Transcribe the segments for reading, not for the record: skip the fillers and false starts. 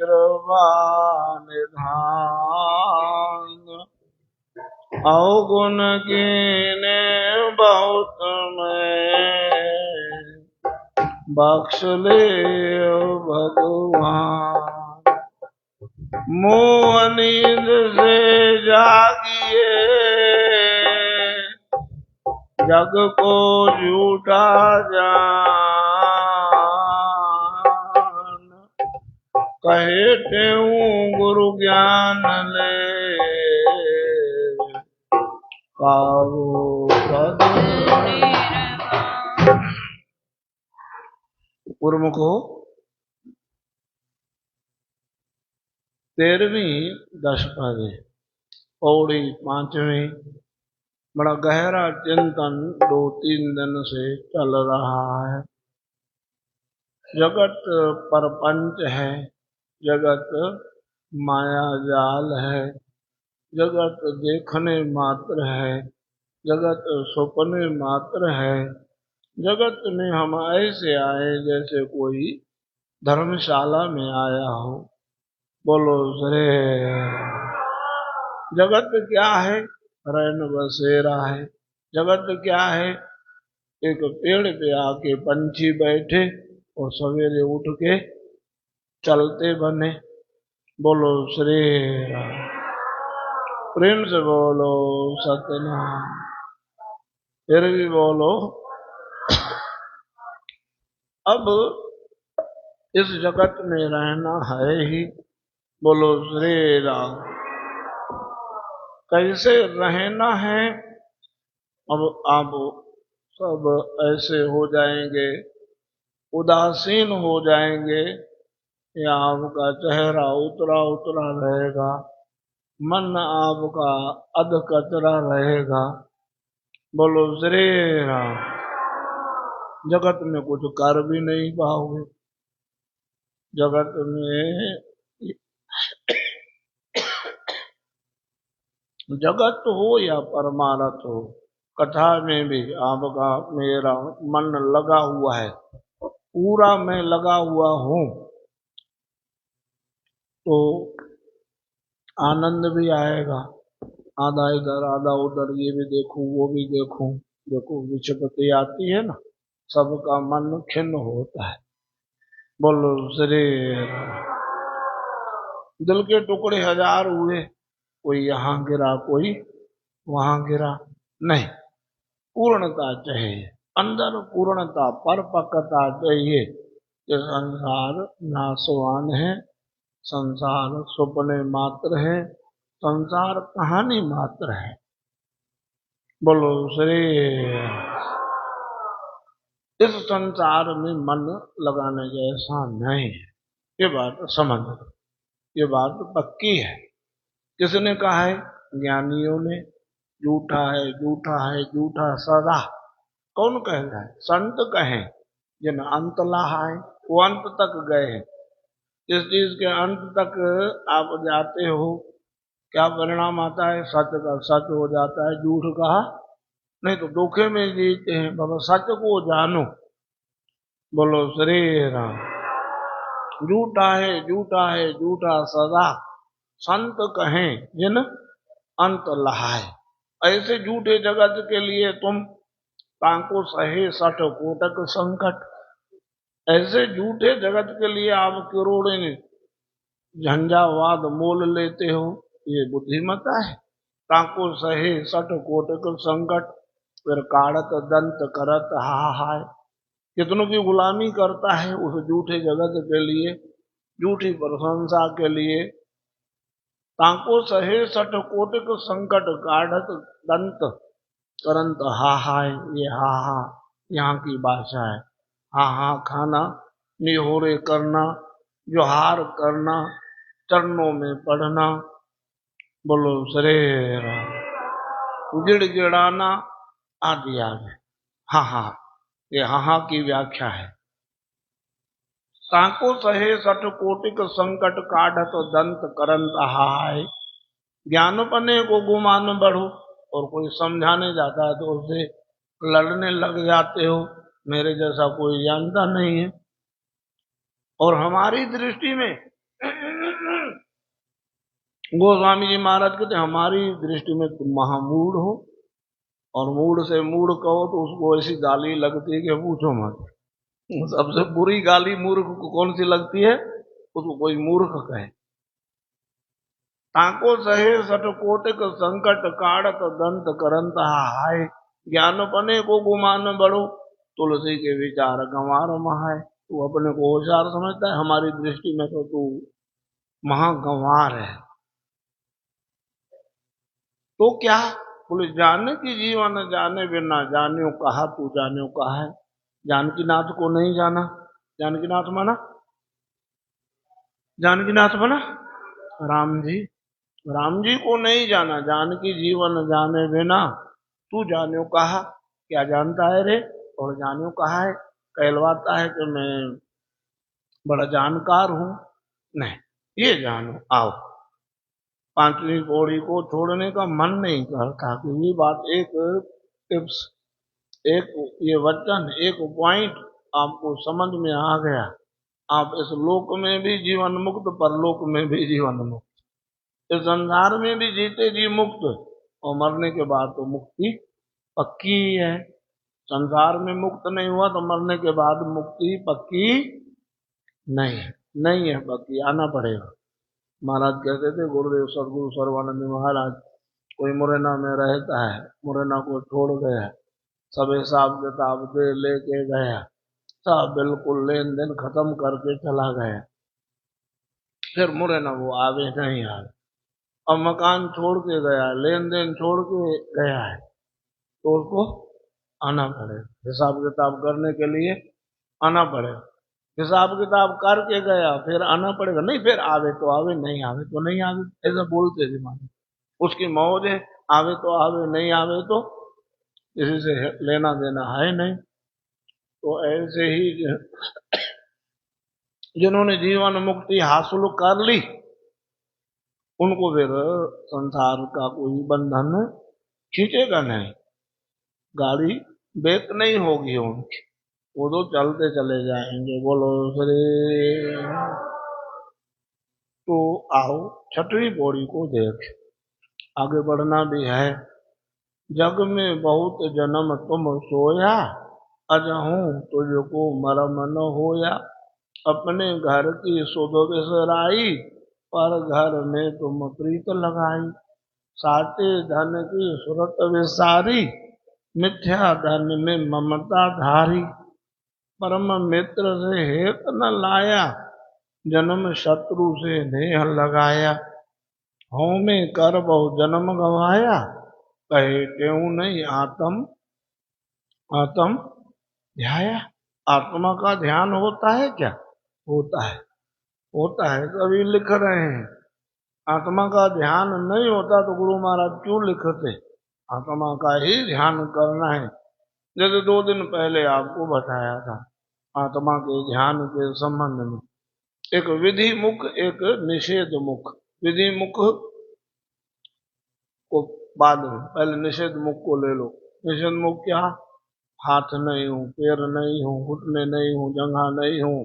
कृपा निधान। अवगुण कीने बहुत में बख्श ले भगवान। मोह नींद से जागिए जग को झूठा जान। कहते हूँ गुरु ज्ञान ले पाओ पद। गुरुमुखो 13वीं दशपद पौड़ी 5वीं। बड़ा गहरा चिंतन 2-3 दिन से चल रहा है। जगत परपंच है, जगत माया जाल है, जगत देखने मात्र है, जगत सपने मात्र है। जगत में हम ऐसे आए जैसे कोई धर्मशाला में आया हो। बोलो श्री। जगत क्या है? रैन बसेरा है। जगत क्या है? एक पेड़ पे आके पंछी बैठे और सवेरे उठ के चलते बने। बोलो श्री राम। प्रेम से बोलो सत्यनारायण। फिर भी बोलो। अब इस जगत में रहना है ही। बोलो श्री राम। कैसे रहना है? अब आप सब ऐसे हो जाएंगे, उदासीन हो जाएंगे, या आपका चेहरा उतरा उतरा रहेगा, मन आपका अधकचरा रहेगा। बोलो श्री राम। जगत में कुछ कर भी नहीं पाओगे। जगत में जगत हो या परमारथ हो, कथा में भी आपका मेरा मन लगा हुआ है, पूरा मैं लगा हुआ हूँ, तो आनंद भी आएगा। आधा इधर आधा उधर, ये भी देखूं वो भी देखूं। देखो विचपत्ति आती है ना, सबका मन खिन्न होता है। बोलो श्री राम। दिल के टुकड़े 1000 हुए, कोई यहाँ गिरा कोई वहां गिरा। नहीं, पूर्णता चाहिए, अंदर पूर्णता परपक्वता चाहिए। ये संसार नाशवान है, संसार सपने मात्र है, संसार कहानी मात्र है। बोलो श्री। इस संसार में मन लगाने जैसा नहीं है, ये बात समझ लो, ये बात पक्की है। किसने कहा है? ज्ञानियों ने। झूठा है, झूठा है, झूठा सदा। कौन कह रहा है? संत कहें, जिन अंत लाहा है, वो अंत तक गए हैं। जिस चीज के अंत तक आप जाते हो, क्या परिणाम आता है? सच का सच हो जाता है, झूठ कहा नहीं तो धोखे में जीते हैं। बाबा सच को जानो। बोलो श्री राम। झूठा है, झूठा है, झूठा सदा। संत कहें जिन अंत लहाए। ऐसे झूठे जगत के लिए तुम ताको सहे 60 कोटक संकट। ऐसे झूठे जगत के लिए आप करोड़ों झंझावाद मोल लेते हो, ये बुद्धिमता है। ताको सहे 60 कोटक संकट, फिर काढ़त दंत करत हाय। कितनों की गुलामी करता है उस झूठे जगत के लिए, झूठी प्रशंसा के लिए। ताको सहे 60 कोटक संकट, काढ़त दंत करंत हाय। ये हा यहाँ की भाषा है। हा खाना, निहोरे करना, जोहार करना, चरणों में पढ़ना। बोलो श्री राम। गिड़गिड़ाना आदि आदि। हाँ, ये हाँ की व्याख्या है। ताको सहे 60 कोटिक संकट, काढ़त दंत करंत हाय। ज्ञानपने को गुमान बढ़ो, और कोई समझाने जाता है तो उससे लड़ने लग जाते हो, मेरे जैसा कोई जानता नहीं है। और हमारी दृष्टि में गोस्वामी जी महाराज कहते हमारी दृष्टि में तुम महामूढ़ हो, और मूढ़ से मूढ़ कहो तो उसको ऐसी गाली लगती है कि पूछो मत। सबसे बुरी गाली मूर्ख को कौन सी लगती है? उसको कोई मूर्ख कहे। ताको सहे सटकोटिक संकट काढ़त दंत करंत हाय, ज्ञान पने को गुमान बढ़ो, तुलसी के विचार गंवार महाय। तू अपने को होशियार समझता है, हमारी दृष्टि में तो तू महागंवार है। तो क्या बोले, जाने की जीवन जाने बिना जानियो कहा, तू जानियो कहा है। जानकीनाथ को नहीं जाना, जानकीनाथ माना, जानकीनाथ माना राम जी, राम जी को नहीं जाना, जानकी जीवन जाने बिना तू जानियो कहा। क्या जानता है रे? और जानियो कहा है, कहलवाता है कि मैं बड़ा जानकार हूं। नहीं, ये जानो आओ। पांचवी पौड़ी को छोड़ने का मन नहीं करता कि ये बात, एक टिप्स, एक ये वचन, एक पॉइंट आपको समझ में आ गया, आप इस लोक में भी जीवन मुक्त, परलोक में भी जीवन मुक्त, इस संसार में भी जीते जी मुक्त, और मरने के बाद तो मुक्ति पक्की है। संसार में मुक्त नहीं हुआ तो मरने के बाद मुक्ति पक्की नहीं है, नहीं है पक्की, आना पड़ेगा। महाराज कहते थे, गुरुदेव सदगुरु सर्वानंद महाराज, कोई मुरैना में रहता है, मुरैना को छोड़ गया, सब हिसाब किताब दे लेके गया, सब बिल्कुल लेन देन खत्म करके चला गया, फिर मुरैना वो आवे नहीं आवे, अब मकान छोड़ के गया, लेन देन छोड़ के गया है, तो उसको आना पड़ेगा, हिसाब किताब करने के लिए आना पड़ेगा। हिसाब किताब करके गया, फिर आना पड़ेगा, नहीं फिर आवे तो आवे, नहीं आवे तो नहीं आवे, ऐसा बोलते थे मानो, उसकी मौज है, आवे तो आवे, नहीं आवे तो किसी से लेना देना है नहीं। तो ऐसे ही जिन्होंने जीवन मुक्ति हासिल कर ली, उनको फिर संसार का कोई बंधन खींचेगा नहीं, गाड़ी बेक नहीं होगी उनकी, वो तो चलते चले जाएंगे। बोलो श्री। तो आओ छठवीं पौड़ी को देख, आगे बढ़ना भी है। जग में बहुत जन्म तुम सोया, अजहूं तुझको मरम न होया, अपने घर की सुध बिसराई, पर घर में तुम प्रीत लगाई, साटे धन की सुरत विसारी, मिथ्या धन में ममता धारी, परम मित्र से हेत न लाया, जन्म शत्रु से नेह लगाया, हूँ में कर बहु जन्म गवाया, कहे क्यों नहीं आत्म आत्म ध्याया। आत्मा का ध्यान होता है क्या? होता है, होता है, कभी लिख रहे हैं। आत्मा का ध्यान नहीं होता तो गुरु महाराज क्यों लिखते? आत्मा का ही ध्यान करना है। जैसे 2 दिन पहले आपको बताया था आत्मा के ध्यान के संबंध में, एक विधि मुख, एक निषेध मुख। विधि मुख को बाद में, पहले निषेध मुख को ले लो। निषेध मुख क्या? हाथ नहीं हूँ, पैर नहीं हूँ, घुटने नहीं हूँ, जंघा नहीं हूँ,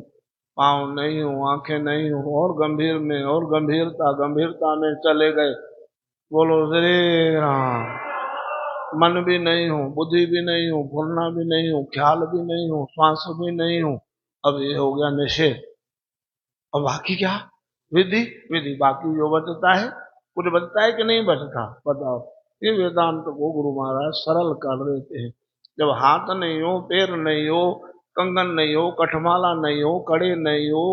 पाँव नहीं हूँ, आंखें नहीं हूँ, और गंभीर में और गंभीरता, गंभीरता में चले गए। बोलो श्री राम। मन भी नहीं हूँ, बुद्धि भी नहीं हूँ, फुरना भी नहीं हूँ, ख्याल भी नहीं हूँ, श्वास भी नहीं हूँ। अब ये हो गया निषेध। और बाकी क्या? विधि। विधि बाकी जो बचता है, कुछ बचता है कि नहीं बचता? बताओ। ये वेदांत को गुरु महाराज सरल कर देते हैं। जब हाथ नहीं हो, पैर नहीं हो, कंगन नहीं हो, कठमाला नहीं हो, कड़े नहीं हो,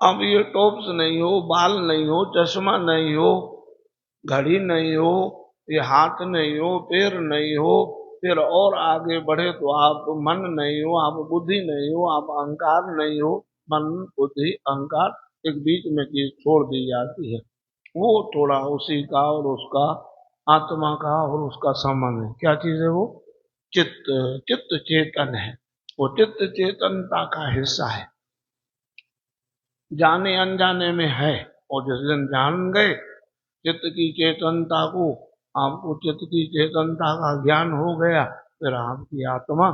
अब ये टॉप्स नहीं हो, बाल नहीं हो, चश्मा नहीं हो, घड़ी नहीं हो, ये हाथ नहीं हो, पैर नहीं हो, फिर और आगे बढ़े तो आप मन नहीं हो, आप बुद्धि नहीं हो, आप अहंकार नहीं हो। मन, बुद्धि, अहंकार एक बीच में चीज छोड़ दी जाती है, वो थोड़ा उसी का और उसका, आत्मा का और उसका संबंध है। क्या चीज है वो? चित्त। चित्त चेतन है, वो चित्त चेतनता का हिस्सा है, जाने अनजाने में है। और जिस दिन जान गए चित्त की चेतनता को, आपको चित्त की चेतनता का ज्ञान हो गया, फिर आपकी आत्मा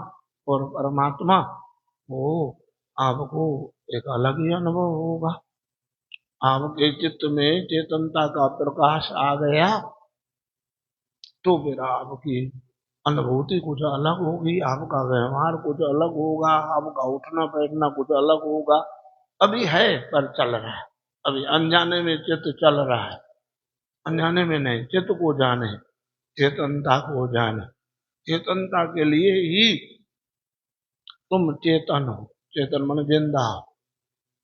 और परमात्मा, वो आपको एक अलग ही अनुभव होगा। आपके चित्त में चेतनता का प्रकाश आ गया तो फिर आपकी अनुभूति कुछ अलग होगी, आपका व्यवहार कुछ अलग होगा, आपका उठना बैठना कुछ अलग होगा। अभी है पर चल रहा है, अभी अनजाने में चित्त चल रहा है, अनजाने में नहीं। चित्त को जाने, चेतनता को जाने, चेतनता के लिए ही तुम चेतन हो। चेतन मन जिंदा हो।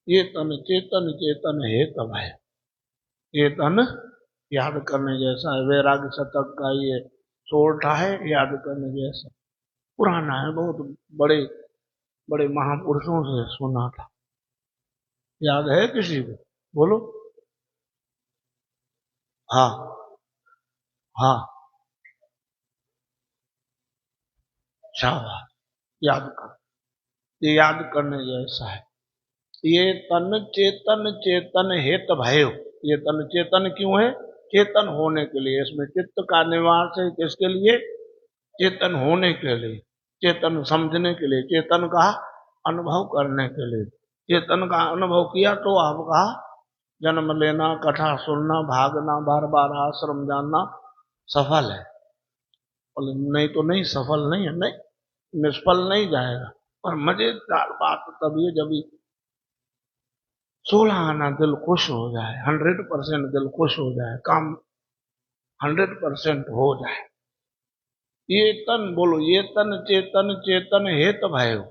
ये तन चेतन, चेतन है तब है। चेतन याद करने जैसा है। वैराग्य शतक का ये सोरठा है, याद करने जैसा। पुराना है, बहुत बड़े बड़े महापुरुषों से सुना था। याद है किसी को? बोलो। हाँ हाँ, शाबाश, याद कर। ये याद करने जैसा है। ये तन चेतन, चेतन हेत भयो। ये तन चेतन क्यों है? चेतन होने के लिए। इसमें चित्त का निवास है। किसके लिए? चेतन होने के लिए, चेतन समझने के लिए, चेतन का अनुभव करने के लिए। चेतन का अनुभव किया तो आपका जन्म लेना, कथा सुनना, भागना, बार बार आश्रम जाना सफल है। और नहीं तो नहीं, सफल नहीं है, नहीं, निष्फल नहीं जाएगा। और मजेदार बात तब ये जब 16 आना दिल खुश हो जाए, 100% दिल खुश हो जाए, काम 100% हो जाए। ये तन, बोलो, ये तन चेतन, चेतन हेत भयो,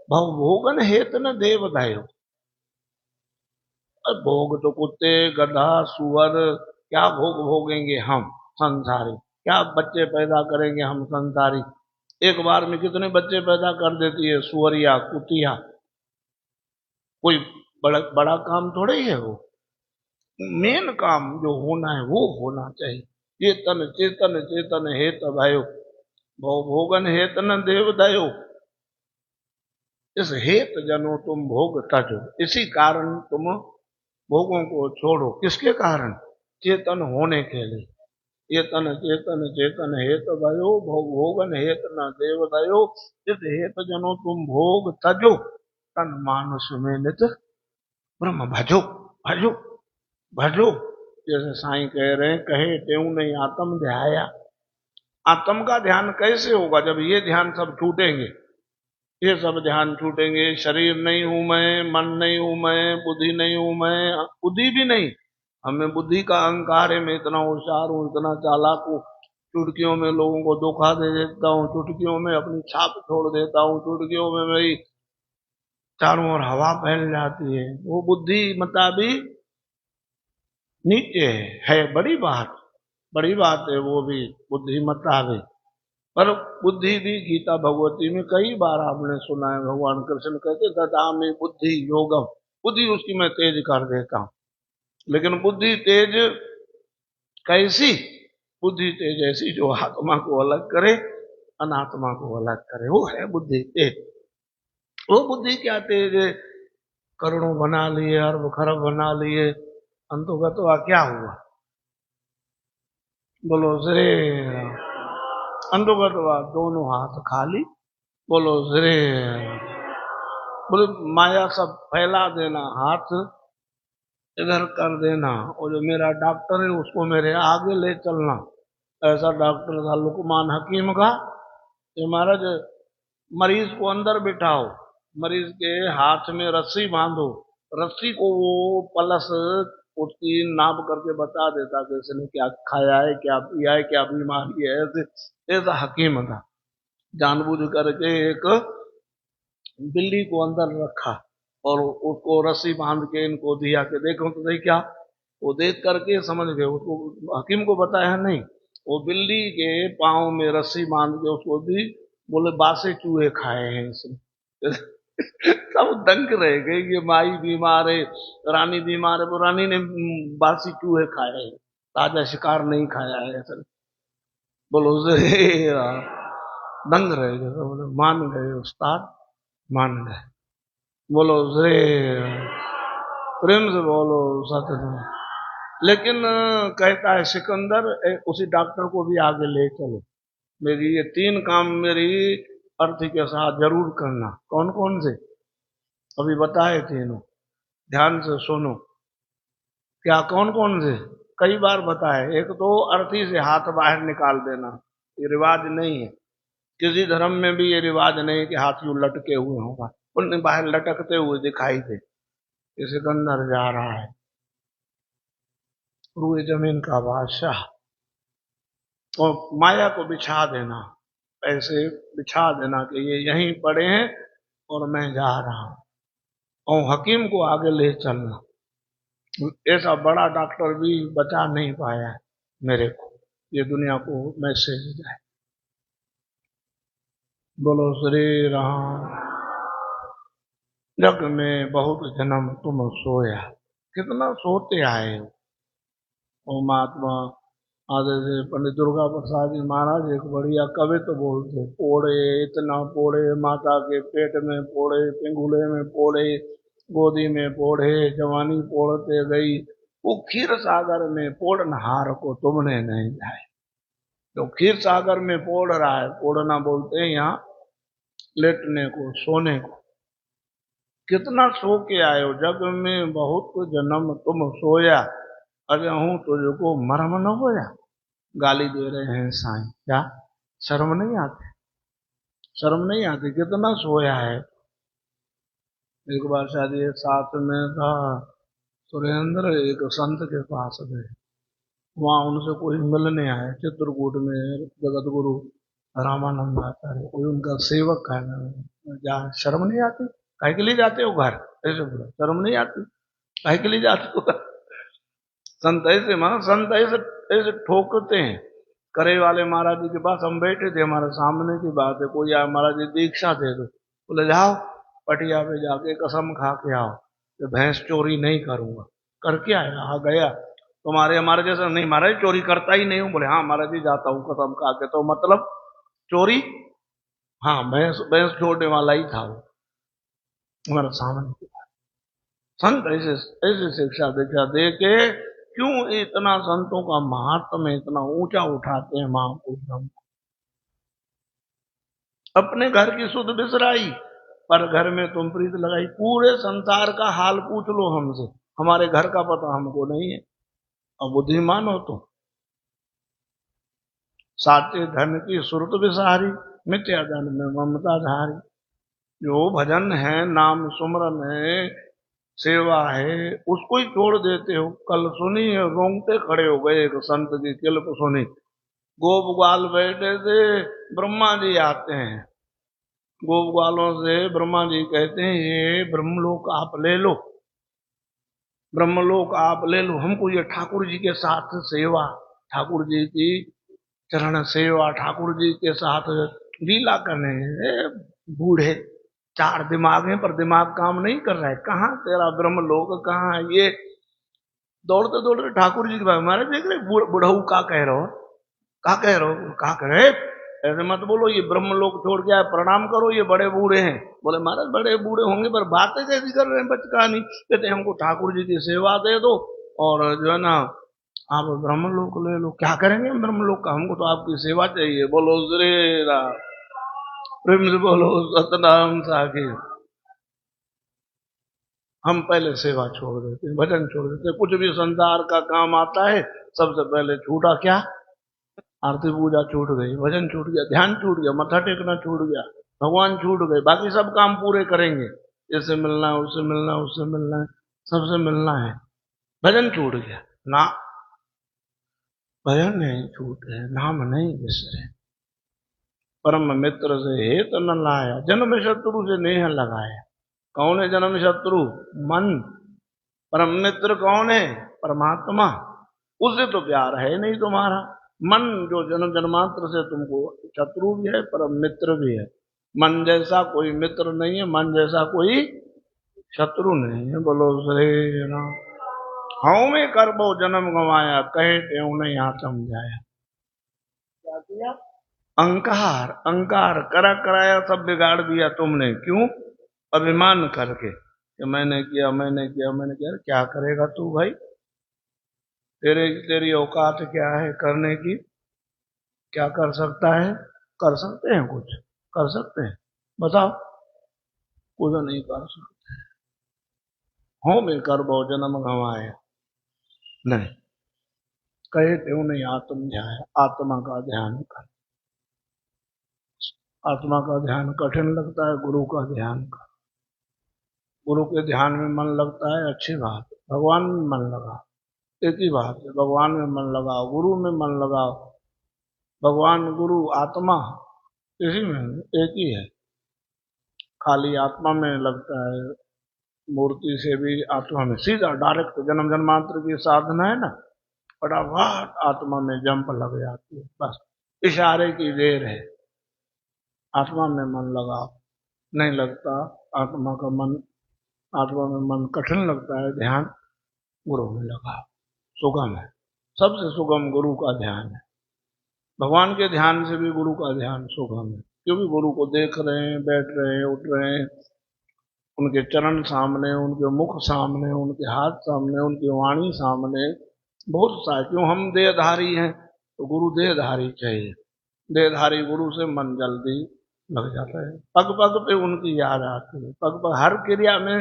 भव भोगन हेत न देव दायो। भोग तो कुत्ते, गधा, सुअर, क्या भोग भोगेंगे हम संसारी? क्या बच्चे पैदा करेंगे हम संसारी? एक बार में कितने बच्चे पैदा कर देती है सुअरिया, कुतिया। कोई बड़ा बड़ा काम थोड़ा ही है वो। मेन काम जो होना है वो होना चाहिए। ये तन चेतन, चेतन हेत भयो, भव भोगन हेत न देव दयो। इस हेत जनो तुम भोग तजो। इसी कारण तुम भोगों को छोड़ो। किसके कारण? चेतन होने के लिए। ये तन चेतन, चेतन हेत भयो, भव भोगन हेत न देव दयो। इस हेत जनो तुम भोग तजो, तन मानुष में नित ब्रह्म भजो। भजो भजो। जैसे साईं कह रहे हैं, कहे त्यों नहीं आत्म ध्याया। आत्म का ध्यान कैसे होगा? जब ये ध्यान सब छूटेंगे, ये सब ध्यान छूटेंगे। शरीर नहीं हूं मैं, मन नहीं हूं मैं, बुद्धि नहीं हूं मैं, बुद्धि भी नहीं। हमें बुद्धि का अहंकार है, मैं इतना होशियार हूँ, इतना चालाक हूँ, चुटकियों में लोगों को धोखा दे देता हूँ, चुटकियों में अपनी छाप छोड़ देता हूँ, चुटकियों में मेरी चारों ओर हवा फैल जाती है। वो बुद्धि मता भी नीचे है। बड़ी बात है वो भी, बुद्धिमत्ता भी। पर बुद्धि भी गीता भगवती में कई बार आपने सुना है, भगवान कृष्ण कहते ददा में बुद्धि योगम। बुद्धि उसकी मैं तेज कर देता हूं। लेकिन बुद्धि तेज कैसी? बुद्धि तेज ऐसी जो आत्मा को अलग करे, अनात्मा को अलग करे, वो है बुद्धि तेज। वो बुद्धि क्या तेज है? करोड़ों बना लिए, अरब खरब बना लिए, अंतोगत क्या हुआ? बोलो श्री राम। अंतोगत दोनों हाथ खाली। बोलो श्री राम। बोले माया सब फैला देना, हाथ इधर कर देना, और जो मेरा डॉक्टर है उसको मेरे आगे ले चलना। ऐसा डॉक्टर था लुकमान हकीम का। ये महाराज, मरीज को अंदर बिठाओ, मरीज के हाथ में रस्सी बांधो, रस्सी को वो पलस उसकी नाप करके बता देता कि इसने क्या खाया है, क्या पिया है, क्या बीमारी है। ऐसे ऐसा हकीम था। जानबूझ करके एक बिल्ली को अंदर रखा और उसको रस्सी बांध के इनको दिया कि देखो तो सही क्या। वो देख करके समझ गए, उसको हकीम को बताया नहीं। वो बिल्ली के पाँव में रस्सी बांध के उसको दी। बोले बासे चूहे खाए हैं इसने। सब दंग रह गए कि माई बीमार है, रानी बीमार है, वो रानी ने बासी चूहे खाए हैं, ताजा शिकार नहीं खाया है ऐसा। बोलो उसे दंग रह गए, बोले मान गए उस्ताद, मान गए। बोलो श्री प्रेम से बोलो सतनाम। लेकिन कहता है सिकंदर, उसी डॉक्टर को भी आगे ले चलो। मेरी ये 3 काम मेरी अर्थी के साथ जरूर करना। कौन कौन से? अभी बताए तीनों। ध्यान से सुनो। क्या कौन कौन से? कई बार बताए। एक तो अर्थी से हाथ बाहर निकाल देना, ये रिवाज नहीं है। किसी धर्म में भी ये रिवाज नहीं कि हाथ यूं लटके हुए होगा, उन्हें बाहर लटकते हुए दिखाई दे। ये सिकंदर जा रहा है, पूरी जमीन का बादशाह, और माया को बिछा देना, ऐसे बिछा देना कि ये यहीं पड़े हैं और मैं जा रहा हूं, और हकीम को आगे ले चलना। ऐसा बड़ा डॉक्टर भी बचा नहीं पाया है मेरे को, ये दुनिया को मैसेज जाए। बोलो श्री राम। जग में बहुत जन्म तुम सोया, कितना सोते आए हो। और महात्मा आदि से पंडित दुर्गा प्रसाद जी महाराज एक बढ़िया कवि तो बोलते, पोड़े इतना पोड़े, माता के पेट में पोड़े, पिंगुले में पोड़े, गोदी में पोड़े, जवानी पोड़ते गई, वो क्षीर सागर में पोड़नहार को तुमने नहीं जाए। तो क्षीर सागर में पोड़ रहा है, पोड़ना बोलते हैं यहाँ लेटने को, सोने को। कितना सो के आए हो, जग में बहुत जन्म तुम सोया, अरे हूं तुझको मरम न होया। गाली दे रहे हैं साईं, क्या शर्म नहीं आती? शर्म नहीं आती? कितना सोया है। एक बार शायद ये साथ में था सुरेंद्र, एक संत के पास गए, वहां उनसे कोई मिलने आया, चित्रकूट में जगत गुरु रामानंद आचार्य, कोई उनका सेवक है। जा शर्म नहीं आती? काहे के लिए जाते हो घर? ऐसे बोला, शर्म नहीं आती? काहे के लिए जाते हो? संत ऐसे माना, संत ऐसे ऐसे ठोकते हैं। करे वाले महाराज जी के पास हम बैठे थे, हमारे सामने की बात है, कोई आया, महाराज जी दीक्षा दे दो, बोले जाओ पटिया पे जाके कसम खा के आओ कि भैंस चोरी नहीं करूंगा। करके आया, हाँ गया। तुम्हारे हमारे जैसा नहीं, महाराज चोरी करता ही नहीं हूँ। बोले हाँ महाराज जी जाता हूँ कसम खा के। तो मतलब चोरी? हाँ, भैंस भैंस छोड़ने वाला ही था वो, हमारे सामने। संत ऐसे ऐसे शिक्षा दीक्षा दे के क्यों इतना संतों का महात्म्य इतना ऊंचा उठाते हैं महापुरुषों। अपने घर की सुध बिसराई, पर घर में तुम प्रीत लगाई। पूरे संसार का हाल पूछ लो हमसे, हमारे घर का पता हमको नहीं है। अब बुद्धिमान हो तो साचे धन की सुरत बिसारी, मिथ्या धन में ममता धारी। जो भजन है, नाम सुमरन है, सेवा है, उसको ही छोड़ देते हो। कल सुनी है, रोंगटे खड़े हो गए, एक संत की किल्प सुनी। गोप ग्वाल बैठे थे, ब्रह्मा जी आते हैं। गोप ग्वालों से ब्रह्मा जी कहते हैं ये ब्रह्मलोक आप ले लो, ब्रह्मलोक आप ले लो, हमको ये ठाकुर जी के साथ सेवा, ठाकुर जी की चरण सेवा, ठाकुर जी के साथ लीला करने हैं। बूढ़े चार दिमाग हैं पर दिमाग काम नहीं कर रहा है, कहाँ तेरा ब्रह्मलोक कहाँ है? ये दौड़ते दौड़ते ठाकुर जी के पास, महाराज देख रहे बुढ़ऊ का कह रहे हो, का कह रहे हो, का कह रहे, ऐसे मत बोलो, ये ब्रह्मलोक छोड़ के आए, प्रणाम करो, ये बड़े बूढ़े हैं। बोले महाराज बड़े बूढ़े होंगे पर बातें कैसी कर रहे हैं बचकानी? कहते हमको ठाकुर जी की सेवा दे दो और जो है ना आप ब्रह्मलोक ले लो। क्या करेंगे हम ब्रह्मलोक का? हमको तो आपकी सेवा चाहिए। बोलो श्री राम, प्रेम से बोलो सतनाम साखी। हम पहले सेवा छोड़ देते, भजन छोड़ देते, कुछ भी संसार का काम आता है सबसे पहले छूटा क्या? आरती पूजा छूट गई, भजन छूट गया, ध्यान छूट गया, मत्था टेकना छूट गया, भगवान छूट गए, बाकी सब काम पूरे करेंगे। इससे मिलना है, उससे मिलना है, उससे मिलना है, सबसे मिलना है, भजन छूट गया ना। भजन नहीं छूटे, नाम नहीं बिसरे, परम मित्र से हेत न लाया, जन्म शत्रु से नेह लगाया। कौन है जन्म शत्रु? मन। परम मित्र कौन है? परमात्मा। उससे तो प्यार है नहीं तुम्हारा। मन जो जन्म जन्मांतर से तुमको शत्रु भी है, परम मित्र भी है। मन जैसा कोई मित्र नहीं है, मन जैसा कोई शत्रु नहीं है। बोलो श्री राम। हाँ में करबो जन्म गंवाया, कहे त्यों नहीं आत्म जाया। क्या किया? अहंकार, अहंकार करा कराया सब बिगाड़ दिया तुमने। क्यों? अभिमान करके कि मैंने किया, मैंने किया, मैंने किया। क्या करेगा तू भाई? तेरी औकात क्या है करने की? क्या कर सकता है? कर सकते हैं कुछ? कर सकते हैं? बताओ। कुछ नहीं कर सकते। हो में कर बहु जन्म गंवाया, नहीं, कहे त्यों नहीं आत्म ध्यान, आत्मा का ध्यान कर। आत्मा का ध्यान कठिन लगता है, गुरु का ध्यान कर। गुरु के ध्यान में मन लगता है, अच्छी बात है, भगवान में मन लगा, एक ही बात है, भगवान में मन लगाओ, गुरु में मन लगाओ। भगवान गुरु आत्मा इसी में एक ही है। खाली आत्मा में लगता है, मूर्ति से भी आत्मा में सीधा डायरेक्ट जन्म जन्मांतर की साधना है ना, फटाफट आत्मा में जंप लग जाती है, बस इशारे की देर है। आत्मा में मन लगाओ, नहीं लगता आत्मा का मन, आत्मा में मन कठिन लगता है, ध्यान गुरु में लगाओ, सुगम है, सबसे सुगम गुरु का ध्यान है। भगवान के ध्यान से भी गुरु का ध्यान सुगम है, क्योंकि गुरु को देख रहे हैं, बैठ रहे हैं, उठ रहे हैं, उनके चरण सामने, उनके मुख सामने, उनके हाथ सामने, उनकी वाणी सामने, बहुत सा। क्यों हम देहधारी हैं, तो गुरु देहधारी चाहिए। देहधारी गुरु से मन जल्दी लग जाता है, पग पग पे उनकी याद आती है, पग पग हर क्रिया में,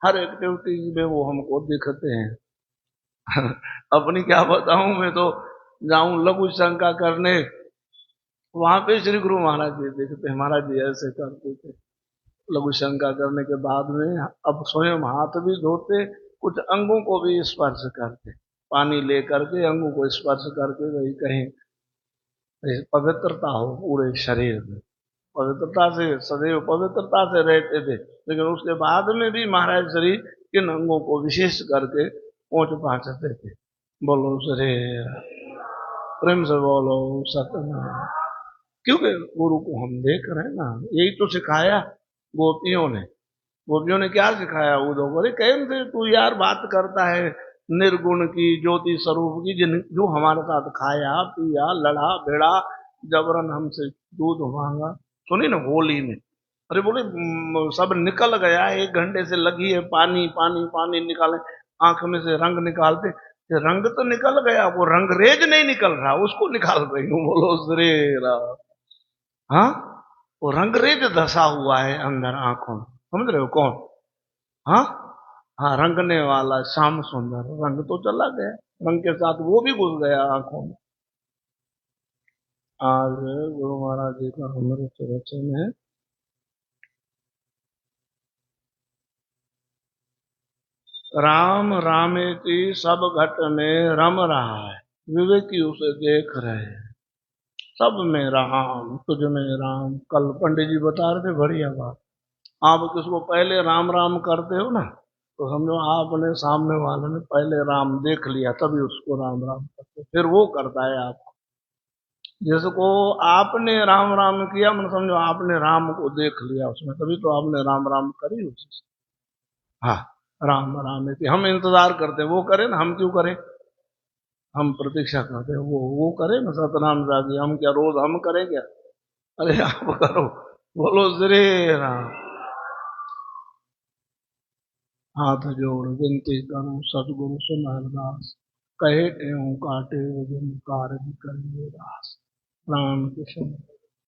हर एक्टिविटी में वो हमको दिखते हैं। अपनी क्या बताऊं, मैं तो जाऊं लघु शंका करने, वहां पे श्री गुरु महाराज जी दिखते, महाराज जी ऐसे करते थे लघु शंका करने के बाद में। अब स्वयं हाथ भी धोते, कुछ अंगों को भी स्पर्श करते, पानी लेकर के अंगों को स्पर्श करके वही कहीं पवित्रता हो पूरे शरीर में, पवित्रता से सदैव पवित्रता से रहते थे। लेकिन उसके बाद में भी महाराज श्री किन अंगों को विशेष करके पहुंच पहुंचते थे। बोलो श्री प्रेम से बोलो सत्यनारायण। क्योंकि गुरु को हम देख रहे हैं ना, यही तो सिखाया गोपियों ने। गोपियों ने क्या सिखाया उद्धव को, अरे कैसे तू यार बात करता है निर्गुण की, ज्योति स्वरूप की, जिन जो हमारे साथ खाया पिया, लड़ा बेड़ा, जबरन हमसे दूध मांगा। सुनी ना होली में, अरे बोले सब निकल गया, 1 घंटे से लगी है, पानी पानी पानी निकाले, आंख में से रंग निकालते, रंग तो निकल गया, वो रंगरेज नहीं निकल रहा, उसको निकाल रही हूँ। बोलो श्री राम। हाँ, वो रंगरेज धसा हुआ है अंदर आंखों में, समझ रहे हो कौन? हाँ हाँ, रंगने वाला श्याम सुंदर, रंग तो चला गया, रंग के साथ वो भी घुस गया आंखों में। आज गुरु महाराज जी का अमृत वचन है, राम रामेति सब घट में रम रहा है, विवेकी उसे देख रहे हैं, सब में राम, तुझ में राम। कल पंडित जी बता रहे थे, बढ़िया बात। आप किसको पहले राम राम करते हो ना, तो समझो आपने सामने वाले ने पहले राम देख लिया, तभी उसको राम राम करते, फिर वो करता है आपको। जिसको आपने राम राम किया, मतलब समझो आपने राम को देख लिया उसमें, तभी तो आपने राम राम करी उससे। हाँ, राम राम है कि हम इंतजार करते हैं, वो करे ना, हम क्यों करें, हम प्रतीक्षा करते हैं, वो करे ना सतनाम जागी, हम क्या रोज हम करें क्या? अरे आप करो, बोलो श्री राम। हाथ जोड़ विनती करूं सतगुरु सुन अरदास, कहे त्यों काटे जिन कारज करिए दास। राम कृष्ण।